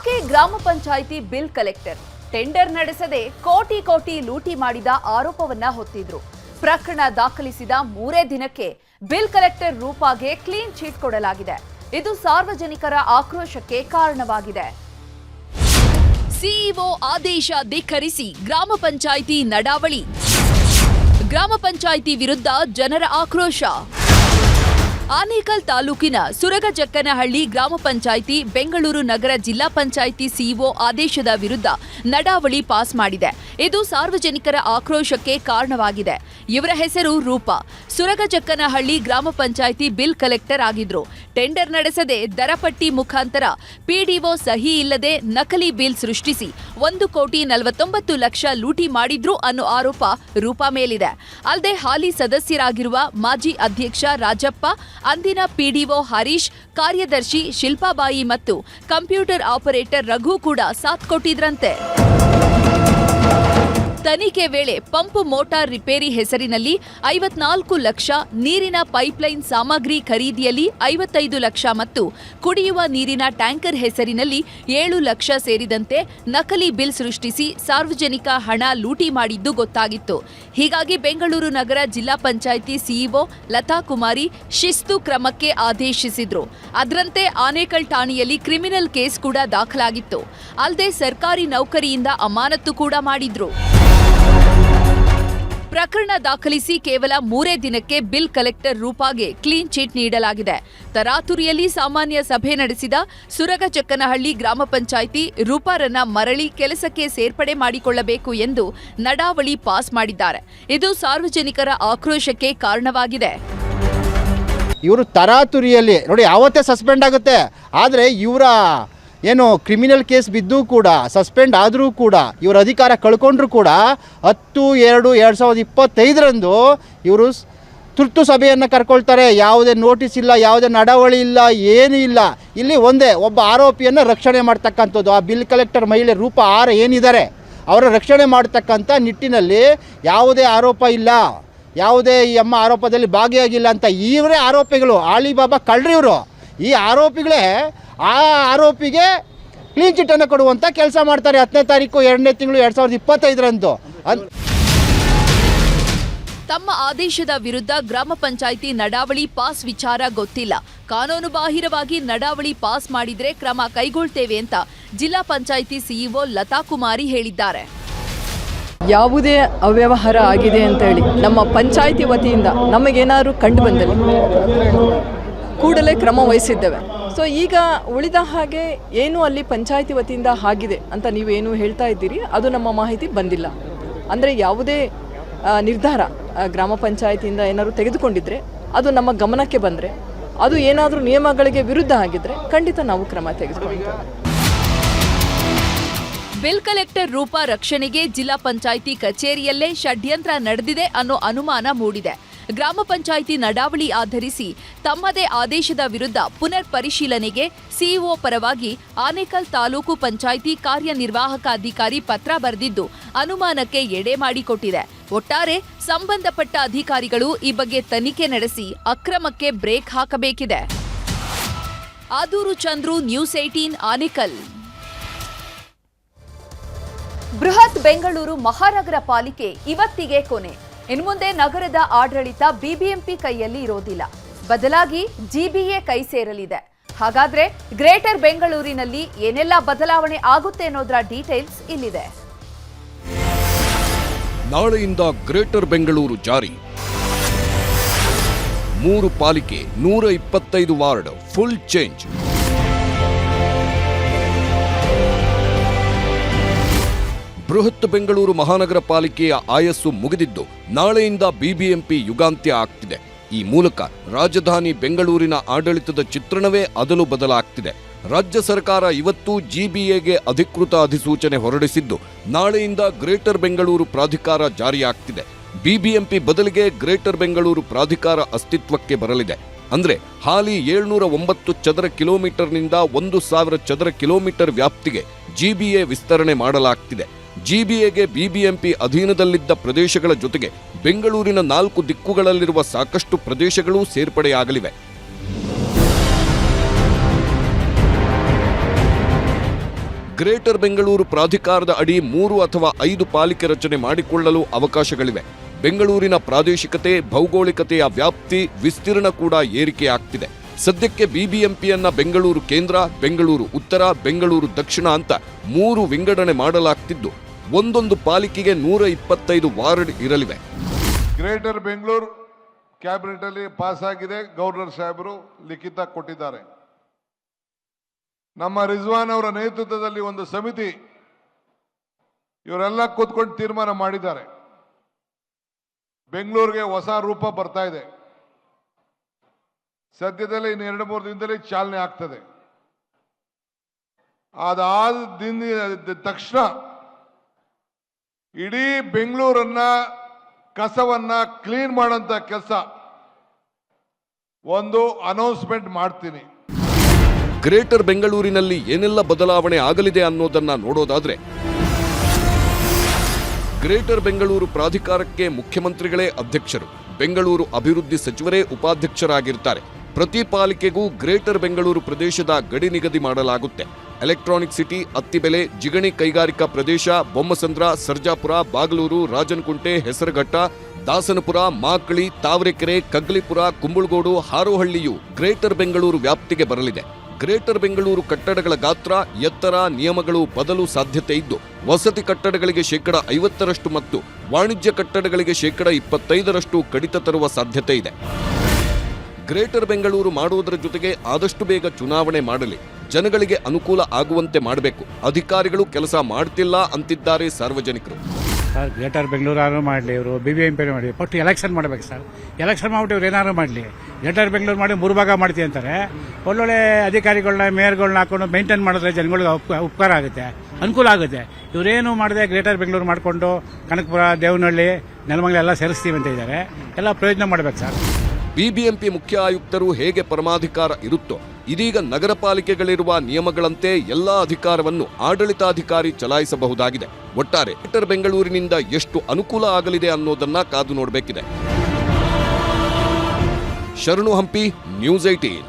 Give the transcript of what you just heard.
ಯಾಕೆ ಗ್ರಾಮ panchayat bill collector tender ನಡೆಸದೆ ಕೋಟಿ ಕೋಟಿ ಲೂಟಿ ಮಾಡಿದ ಆರೋಪವನ್ನ ಹೊತ್ತಿದ್ರು. ಪ್ರಕರಣ ದಾಖಲಿಸಿದ 3 ದಿನಕ್ಕೆ ಬಿಲ್ ಕಲೆಕ್ಟರ್ ರೂಪಾಗೆ ಕ್ಲೀನ್ ಚೀಟ್ ಕೊಡಲಾಗಿದೆ. ಇದು ಸಾರ್ವಜನಿಕರ ಆಕ್ರೋಶಕ್ಕೆ ಕಾರಣವಾಗಿದೆ. ಸಿಇಒ ಆದೇಶ ಧಿಕ್ಕರಿಸಿ ಗ್ರಾಮ ಪಂಚಾಯಿತಿ ನಡಾವಳಿ. ಗ್ರಾಮ ಪಂಚಾಯಿತಿ ವಿರುದ್ಧ ಜನರ ಆಕ್ರೋಶ. ಆನೇಕಲ್ ತಾಲೂಕಿನ ಸುರಗಜಕ್ಕನಹಳ್ಳಿ ಗ್ರಾಮ ಪಂಚಾಯಿತಿ ಬೆಂಗಳೂರು ನಗರ ಜಿಲ್ಲಾ ಪಂಚಾಯಿತಿ ಸಿಇಒ ಆದೇಶದ ವಿರುದ್ಧ ನಡಾವಳಿ ಪಾಸ್ ಮಾಡಿದೆ. ಇದು ಸಾರ್ವಜನಿಕರ ಆಕ್ರೋಶಕ್ಕೆ ಕಾರಣವಾಗಿದೆ. ಇವರ ಹೆಸರು ರೂಪಾ. ಸುರಗಜಕ್ಕನಹಳ್ಳಿ ಗ್ರಾಮ ಪಂಚಾಯಿತಿ ಬಿಲ್ ಕಲೆಕ್ಟರ್ ಆಗಿದ್ರು. ಟೆಂಡರ್ ನಡೆಸದೆ ದರಪಟ್ಟಿ ಮುಖಾಂತರ ಪಿಡಿಒ ಸಹಿ ಇಲ್ಲದೆ ನಕಲಿ ಬಿಲ್ ಸೃಷ್ಟಿಸಿ 1,49,00,000 ಲೂಟಿ ಮಾಡಿದ್ರು ಅನ್ನೋ ಆರೋಪ ರೂಪಾ ಮೇಲಿದೆ. ಅಲ್ಲದೆ ಹಾಲಿ ಸದಸ್ಯರಾಗಿರುವ ಮಾಜಿ ಅಧ್ಯಕ್ಷ ರಾಜಪ್ಪ, ಅಂದಿನ ಪಿಡಿಒ ಹರೀಶ್, ಕಾರ್ಯದರ್ಶಿ ಶಿಲ್ಪಾಬಾಯಿ ಮತ್ತು ಕಂಪ್ಯೂಟರ್ ಆಪರೇಟರ್ ರಘು ಕೂಡ ಸಾಥ್ ಕೊಟ್ಟಿದ್ರಂತೆ. ತನಿಖೆ ವೇಳೆ ಪಂಪ್ ಮೋಟಾರ್ ರಿಪೇರಿ ಹೆಸರಿನಲ್ಲಿ 54 ಲಕ್ಷ, ನೀರಿನ ಪೈಪ್ಲೈನ್ ಸಾಮಗ್ರಿ ಖರೀದಿಯಲ್ಲಿ 55 ಲಕ್ಷ ಮತ್ತು ಕುಡಿಯುವ ನೀರಿನ ಟ್ಯಾಂಕರ್ ಹೆಸರಿನಲ್ಲಿ 7 ಲಕ್ಷ ಸೇರಿದಂತೆ ನಕಲಿ ಬಿಲ್ ಸೃಷ್ಟಿಸಿ ಸಾರ್ವಜನಿಕ ಹಣ ಲೂಟಿ ಮಾಡಿದ್ದು ಗೊತ್ತಾಗಿತ್ತು. ಹೀಗಾಗಿ ಬೆಂಗಳೂರು ನಗರ ಜಿಲ್ಲಾ ಪಂಚಾಯಿತಿ ಸಿಇಒ ಲತಾ ಕುಮಾರಿ ಶಿಸ್ತು ಕ್ರಮಕ್ಕೆ ಆದೇಶಿಸಿದ್ರು. ಅದರಂತೆ ಆನೇಕಲ್ ಠಾಣೆಯಲ್ಲಿ ಕ್ರಿಮಿನಲ್ ಕೇಸ್ ಕೂಡ ದಾಖಲಾಗಿತ್ತು. ಅಲ್ಲದೆ ಸರ್ಕಾರಿ ನೌಕರಿಯಿಂದ ಅಮಾನತು ಕೂಡ ಮಾಡಿದ್ರು. ಪ್ರಕರಣ ದಾಖಲಿಸಿ ಕೇವಲ 3 ದಿನಕ್ಕೆ ಬಿಲ್ ಕಲೆಕ್ಟರ್ ರೂಪಾಗೆ ಕ್ಲೀನ್ ಚೀಟ್ ನೀಡಲಾಗಿದೆ. ತರಾತುರಿಯಲ್ಲಿ ಸಾಮಾನ್ಯ ಸಭೆ ನಡೆಸಿದ ಸುರಗಜಕ್ಕನಹಳ್ಳಿ ಗ್ರಾಮ ಪಂಚಾಯಿತಿ ರೂಪಾರನ್ನ ಮರಳಿ ಕೆಲಸಕ್ಕೆ ಸೇರ್ಪಡೆ ಮಾಡಿಕೊಳ್ಳಬೇಕು ಎಂದು ನಡಾವಳಿ ಪಾಸ್ ಮಾಡಿದ್ದಾರೆ. ಇದು ಸಾರ್ವಜನಿಕರ ಆಕ್ರೋಶಕ್ಕೆ ಕಾರಣವಾಗಿದೆ. ಇವರು ತರಾತುರಿಯಲ್ಲಿ ನೋಡಿ ಯಾವತ್ತೇ ಸಸ್ಪೆಂಡ್ ಆಗುತ್ತೆ. ಆದರೆ ಇವರ ಏನು ಕ್ರಿಮಿನಲ್ ಕೇಸ್ ಬಿದ್ದು ಕೂಡ ಸಸ್ಪೆಂಡ್ ಆದರೂ ಕೂಡ ಇವರ ಅಧಿಕಾರ ಕಳ್ಕೊಂಡ್ರೂ ಕೂಡ 10/2/2025 ಇವರು ತುರ್ತು ಸಭೆಯನ್ನು ಕರ್ಕೊಳ್ತಾರೆ. ಯಾವುದೇ ನೋಟಿಸ್ ಇಲ್ಲ, ಯಾವುದೇ ನಡವಳಿ ಇಲ್ಲ, ಏನೂ ಇಲ್ಲ. ಇಲ್ಲಿ ಒಬ್ಬ ಆರೋಪಿಯನ್ನು ರಕ್ಷಣೆ ಮಾಡ್ತಕ್ಕಂಥದ್ದು. ಆ ಬಿಲ್ ಕಲೆಕ್ಟರ್ ಮಹಿಳೆ ರೂಪಾ ಆರ್ ಏನಿದ್ದಾರೆ ಅವರ ರಕ್ಷಣೆ ಮಾಡ್ತಕ್ಕಂಥ ನಿಟ್ಟಿನಲ್ಲಿ ಯಾವುದೇ ಆರೋಪ ಇಲ್ಲ, ಯಾವುದೇ ಈ ಅಮ್ಮ ಆರೋಪದಲ್ಲಿ ಭಾಗಿಯಾಗಿಲ್ಲ ಅಂತ ಇವರೇ ಆರೋಪಿಗಳು. ಆಲಿಬಾಬಾ ಕಳ್ರಿ ಇವರು. ಈ ಆರೋಪಿಗಳೇ ಆ ಆರೋಪಿಗೆ ಕ್ಲೀನ್ ಚಿಟ್ಟನ್ನು ಕೊಡುವಂಥ ಕೆಲಸ ಮಾಡ್ತಾರೆ. 10ನೇ ತಾರೀಕು 2ನೇ ತಿಂಗಳು 2025 ತಮ್ಮ ಆದೇಶದ ವಿರುದ್ಧ ಗ್ರಾಮ ಪಂಚಾಯಿತಿ ನಡಾವಳಿ ಪಾಸ್ ವಿಚಾರ ಗೊತ್ತಿಲ್ಲ. ಕಾನೂನು ಬಾಹಿರವಾಗಿ ನಡಾವಳಿ ಪಾಸ್ ಮಾಡಿದ್ರೆ ಕ್ರಮ ಕೈಗೊಳ್ತೇವೆ ಅಂತ ಜಿಲ್ಲಾ ಪಂಚಾಯಿತಿ ಸಿಇಒ ಲತಾ ಕುಮಾರಿ ಹೇಳಿದ್ದಾರೆ. ಯಾವುದೇ ಅವ್ಯವಹಾರ ಆಗಿದೆ ಅಂತ ಹೇಳಿ ನಮ್ಮ ಪಂಚಾಯಿತಿ ವತಿಯಿಂದ ನಮಗೇನಾದರೂ ಕಂಡು ಬಂದಲ್ಲಿ ಕೂಡಲೇ ಕ್ರಮ ವಹಿಸಿದ್ದೇವೆ. ಸೊ ಈಗ ಉಳಿದ ಹಾಗೆ ಏನು ಅಲ್ಲಿ ಪಂಚಾಯಿತಿ ವತಿಯಿಂದ ಆಗಿದೆ ಅಂತ ನೀವೇನು ಹೇಳ್ತಾ ಇದ್ದೀರಿ, ಅದು ನಮ್ಮ ಮಾಹಿತಿ ಬಂದಿಲ್ಲ. ಅಂದರೆ ಯಾವುದೇ ನಿರ್ಧಾರ ಗ್ರಾಮ ಪಂಚಾಯಿತಿಯಿಂದ ಏನಾದರೂ ತೆಗೆದುಕೊಂಡಿದ್ರೆ ಅದು ನಮ್ಮ ಗಮನಕ್ಕೆ ಬಂದರೆ, ಅದು ಏನಾದರೂ ನಿಯಮಗಳಿಗೆ ವಿರುದ್ಧ ಆಗಿದ್ದರೆ ಖಂಡಿತ ನಾವು ಕ್ರಮ ತೆಗೆದುಕೊಳ್ತೇವೆ. ಬಿಲ್ ಕಲೆಕ್ಟರ್ ರೂಪಾ ರಕ್ಷಣೆಗೆ ಜಿಲ್ಲಾ ಪಂಚಾಯಿತಿ ಕಚೇರಿಯಲ್ಲೇ ಷಡ್ಯಂತ್ರ ನಡೆದಿದೆ ಅನ್ನೋ ಅನುಮಾನ ಮೂಡಿದೆ. ಗ್ರಾಮ ಪಂಚಾಯಿತಿ ನಡಾವಳಿ ಆಧರಿಸಿ ತಮ್ಮದೇ ಆದೇಶದ ವಿರುದ್ಧ ಪುನರ್ ಪರಿಶೀಲನೆಗೆ ಸಿಇಒ ಪರವಾಗಿ ಆನೇಕಲ್ ತಾಲೂಕು ಪಂಚಾಯಿತಿ ಕಾರ್ಯನಿರ್ವಾಹಕ ಅಧಿಕಾರಿ ಪತ್ರ ಬರೆದಿದ್ದು ಅನುಮಾನಕ್ಕೆ ಎಡೆ ಮಾಡಿಕೊಟ್ಟಿದೆ. ಒಟ್ಟಾರೆ ಸಂಬಂಧಪಟ್ಟ ಅಧಿಕಾರಿಗಳು ಈ ಬಗ್ಗೆ ತನಿಖೆ ನಡೆಸಿ ಅಕ್ರಮಕ್ಕೆ ಬ್ರೇಕ್ ಹಾಕಬೇಕಿದೆ. ಆದೂರು ಚಂದ್ರು, ನ್ಯೂಸ್ 18 ಆನೇಕಲ್. ಬೃಹತ್ ಬೆಂಗಳೂರು ಮಹಾನಗರ ಪಾಲಿಕೆ ಇವತ್ತಿಗೆ ಕೊನೆ. ಇನ್ಮುಂದೆ ನಗರದ ಆಡಳಿತ ಬಿಬಿಎಂಪಿ ಕೈಯಲ್ಲಿ ಇರೋದಿಲ್ಲ, ಬದಲಾಗಿ ಜಿಬಿಎ ಕೈ ಸೇರಲಿದೆ. ಹಾಗಾದ್ರೆ ಗ್ರೇಟರ್ ಬೆಂಗಳೂರಿನಲ್ಲಿ ಏನೆಲ್ಲ ಬದಲಾವಣೆ ಆಗುತ್ತೆ ಅನ್ನೋದರ ಡೀಟೇಲ್ಸ್ ಇಲ್ಲಿದೆ. ನಾಳೆಯಿಂದ ಗ್ರೇಟರ್ ಬೆಂಗಳೂರು ಜಾರಿ. 3 ಪಾಲಿಕೆ, 125 ವಾರ್ಡ್, ಫುಲ್ ಚೇಂಜ್. ಬೃಹತ್ ಬೆಂಗಳೂರು ಮಹಾನಗರ ಪಾಲಿಕೆಯ ಆಯಸ್ಸು ಮುಗಿದಿದ್ದು ನಾಳೆಯಿಂದ ಬಿಬಿಎಂಪಿ ಯುಗಾಂತ್ಯ ಆಗ್ತಿದೆ. ಈ ಮೂಲಕ ರಾಜಧಾನಿ ಬೆಂಗಳೂರಿನ ಆಡಳಿತದ ಚಿತ್ರಣವೇ ಅದಲು ಬದಲಾಗ್ತಿದೆ. ರಾಜ್ಯ ಸರ್ಕಾರ ಇವತ್ತು ಜಿಬಿಎಗೆ ಅಧಿಕೃತ ಅಧಿಸೂಚನೆ ಹೊರಡಿಸಿದ್ದು ನಾಳೆಯಿಂದ ಗ್ರೇಟರ್ ಬೆಂಗಳೂರು ಪ್ರಾಧಿಕಾರ ಜಾರಿಯಾಗ್ತಿದೆ. ಬಿಬಿಎಂಪಿ ಬದಲಿಗೆ ಗ್ರೇಟರ್ ಬೆಂಗಳೂರು ಪ್ರಾಧಿಕಾರ ಅಸ್ತಿತ್ವಕ್ಕೆ ಬರಲಿದೆ. ಅಂದ್ರೆ ಹಾಲಿ 709 ಚದರ ಕಿಲೋಮೀಟರ್ನಿಂದ 1000 ಚದರ ಕಿಲೋಮೀಟರ್ ವ್ಯಾಪ್ತಿಗೆ ಜಿಬಿಎ ವಿಸ್ತರಣೆ ಮಾಡಲಾಗ್ತಿದೆ. ಜಿಬಿಎಗೆ ಬಿಬಿಎಂಪಿ ಅಧೀನದಲ್ಲಿದ್ದ ಪ್ರದೇಶಗಳ ಜೊತೆಗೆ ಬೆಂಗಳೂರಿನ 4 ದಿಕ್ಕುಗಳಲ್ಲಿರುವ ಸಾಕಷ್ಟು ಪ್ರದೇಶಗಳು ಸೇರ್ಪಡೆಯಾಗಲಿವೆ. ಗ್ರೇಟರ್ ಬೆಂಗಳೂರು ಪ್ರಾಧಿಕಾರದ ಅಡಿ 3 ಅಥವಾ 5 ಪಾಲಿಕೆ ರಚನೆ ಮಾಡಿಕೊಳ್ಳಲು ಅವಕಾಶಗಳಿವೆ. ಬೆಂಗಳೂರಿನ ಪ್ರಾದೇಶಿಕತೆ, ಭೌಗೋಳಿಕತೆಯ ವ್ಯಾಪ್ತಿ, ವಿಸ್ತೀರ್ಣ ಕೂಡ ಏರಿಕೆಯಾಗ್ತಿದೆ. ಸದ್ಯಕ್ಕೆ ಬಿಬಿಎಂಪಿಯನ್ನ ಬೆಂಗಳೂರು ಕೇಂದ್ರ, ಬೆಂಗಳೂರು ಉತ್ತರ, ಬೆಂಗಳೂರು ದಕ್ಷಿಣ ಅಂತ 3 ವಿಂಗಡಣೆ ಮಾಡಲಾಗ್ತಿದ್ದು ಒಂದೊಂದು ಪಾಲಿಕೆಗೆ 125 ವಾರ್ಡ್ ಇರಲಿವೆ. ಗ್ರೇಟರ್ ಬೆಂಗಳೂರು ಕ್ಯಾಬಿನೆಟ್ ಅಲ್ಲಿ ಪಾಸ್ ಆಗಿದೆ. ಗವರ್ನರ್ ಸಾಹೇಬರು ಲಿಖಿತ ಕೊಟ್ಟಿದ್ದಾರೆ. ನಮ್ಮ ರಿಜ್ವಾನ್ ಅವರ ನೇತೃತ್ವದಲ್ಲಿ ಒಂದು ಸಮಿತಿ ಇವರೆಲ್ಲ ಕೂತ್ಕೊಂಡು ತೀರ್ಮಾನ ಮಾಡಿದ್ದಾರೆ. ಬೆಂಗಳೂರಿಗೆ ಹೊಸ ರೂಪ ಬರ್ತಾ ಇದೆ. ಸದ್ಯದಲ್ಲೇ ಇನ್ನು 2-3 ದಿನದಲ್ಲಿ ಚಾಲನೆ ಆಗ್ತದೆ. ಅದಾದ ದಿನ ತಕ್ಷಣ ಇಡೀ ಬೆಂಗಳೂರನ್ನ ಕಸವನ್ನ ಕ್ಲೀನ್ ಮಾಡೋಂಥ ಕೆಲಸ ಒಂದು ಅನೌನ್ಸ್ಮೆಂಟ್ ಮಾಡ್ತೀನಿ. ಗ್ರೇಟರ್ ಬೆಂಗಳೂರಿನಲ್ಲಿ ಏನೆಲ್ಲ ಬದಲಾವಣೆ ಆಗಲಿದೆ ಅನ್ನೋದನ್ನ ನೋಡೋದಾದ್ರೆ, ಗ್ರೇಟರ್ ಬೆಂಗಳೂರು ಪ್ರಾಧಿಕಾರಕ್ಕೆ ಮುಖ್ಯಮಂತ್ರಿಗಳೇ ಅಧ್ಯಕ್ಷರು, ಬೆಂಗಳೂರು ಅಭಿವೃದ್ಧಿ ಸಚಿವರೇ ಉಪಾಧ್ಯಕ್ಷರಾಗಿರ್ತಾರೆ. ಪ್ರತಿ ಪಾಲಿಕೆಗೂ ಗ್ರೇಟರ್ ಬೆಂಗಳೂರು ಪ್ರದೇಶದ ಗಡಿ ನಿಗದಿ ಮಾಡಲಾಗುತ್ತೆ. ಎಲೆಕ್ಟ್ರಾನಿಕ್ ಸಿಟಿ, ಅತ್ತಿಬೆಲೆ, ಜಿಗಣಿ ಕೈಗಾರಿಕಾ ಪ್ರದೇಶ, ಬೊಮ್ಮಸಂದ್ರ, ಸರ್ಜಾಪುರ, ಬಾಗಲೂರು, ರಾಜನಕುಂಟೆ, ಹೆಸರಘಟ್ಟ, ದಾಸನಪುರ, ಮಾಕಳಿ, ತಾವರೆಕೆರೆ, ಕಗ್ಲಿಪುರ, ಕುಂಬಳಗೋಡು, ಹಾರೋಹಳ್ಳಿಯು ಗ್ರೇಟರ್ ಬೆಂಗಳೂರು ವ್ಯಾಪ್ತಿಗೆ ಬರಲಿದೆ. ಗ್ರೇಟರ್ ಬೆಂಗಳೂರು ಕಟ್ಟಡಗಳ ಗಾತ್ರ, ಎತ್ತರ, ನಿಯಮಗಳು ಬದಲು ಸಾಧ್ಯತೆ ಇದ್ದು, ವಸತಿ ಕಟ್ಟಡಗಳಿಗೆ 50% ಮತ್ತು ವಾಣಿಜ್ಯ ಕಟ್ಟಡಗಳಿಗೆ 25% ಕಡಿತ ತರುವ ಸಾಧ್ಯತೆ ಇದೆ. ಗ್ರೇಟರ್ ಬೆಂಗಳೂರು ಮಾಡುವುದರ ಜೊತೆಗೆ ಆದಷ್ಟು ಬೇಗ ಚುನಾವಣೆ ಮಾಡಲಿ, ಜನಗಳಿಗೆ ಅನುಕೂಲ ಆಗುವಂತೆ ಮಾಡಬೇಕು. ಅಧಿಕಾರಿಗಳು ಕೆಲಸ ಮಾಡ್ತಿಲ್ಲ ಅಂತಿದ್ದಾರೆ ಸಾರ್ವಜನಿಕರು. ಸರ್, ಗ್ರೇಟರ್ ಬೆಂಗಳೂರು ಮಾಡಲಿ, ಇವರು BBMP ಮಾಡಿ, ಫಸ್ಟ್ ಎಲೆಕ್ಷನ್ ಮಾಡಬೇಕು ಸರ್. ಎಲೆಕ್ಷನ್ ಮಾಡ್ಬಿಟ್ಟು ಇವ್ರು ಏನಾದ್ರು ಮಾಡಲಿ. ಗ್ರೇಟರ್ ಬೆಂಗಳೂರು ಮಾಡಿ 3 ಭಾಗ ಮಾಡ್ತೀವಿ ಅಂತಾರೆ. ಒಳ್ಳೊಳ್ಳೆ ಅಧಿಕಾರಿಗಳನ್ನ, ಮೇಯರ್ಗಳನ್ನ ಹಾಕೊಂಡು ಮೇಂಟೈನ್ ಮಾಡಿದ್ರೆ ಜನಗಳಿಗೆ ಉಪಕಾರ ಆಗುತ್ತೆ, ಅನುಕೂಲ ಆಗುತ್ತೆ. ಇವರೇನು ಮಾಡದೆ ಗ್ರೇಟರ್ ಬೆಂಗಳೂರು ಮಾಡಿಕೊಂಡು ಕನಕಪುರ, ದೇವನಹಳ್ಳಿ, ನೆಲಮಂಗಲ ಎಲ್ಲ ಸೇರಿಸ್ತೀವಿ ಅಂತ ಇದ್ದಾರೆ. ಎಲ್ಲ ಪ್ರಯೋಜನ ಮಾಡಬೇಕು ಸರ್. ಬಿಬಿಎಂಪಿ ಮುಖ್ಯ ಆಯುಕ್ತರು ಹೇಗೆ ಪರಮಾಧಿಕಾರ ಇರುತ್ತೋ, ಇದೀಗ ನಗರ ಪಾಲಿಕೆಗಳಿರುವ ನಿಯಮಗಳಂತೆ ಎಲ್ಲಾ ಅಧಿಕಾರವನ್ನು ಆಡಳಿತಾಧಿಕಾರಿ ಚಲಾಯಿಸಬಹುದಾಗಿದೆ. ಒಟ್ಟಾರೆ ಗ್ರೇಟರ್ ಬೆಂಗಳೂರಿನಿಂದ ಎಷ್ಟು ಅನುಕೂಲ ಆಗಲಿದೆ ಅನ್ನೋದನ್ನ ಕಾದು ನೋಡಬೇಕಿದೆ. ಶರಣು ಹಂಪಿ, ನ್ಯೂಸ್ 18.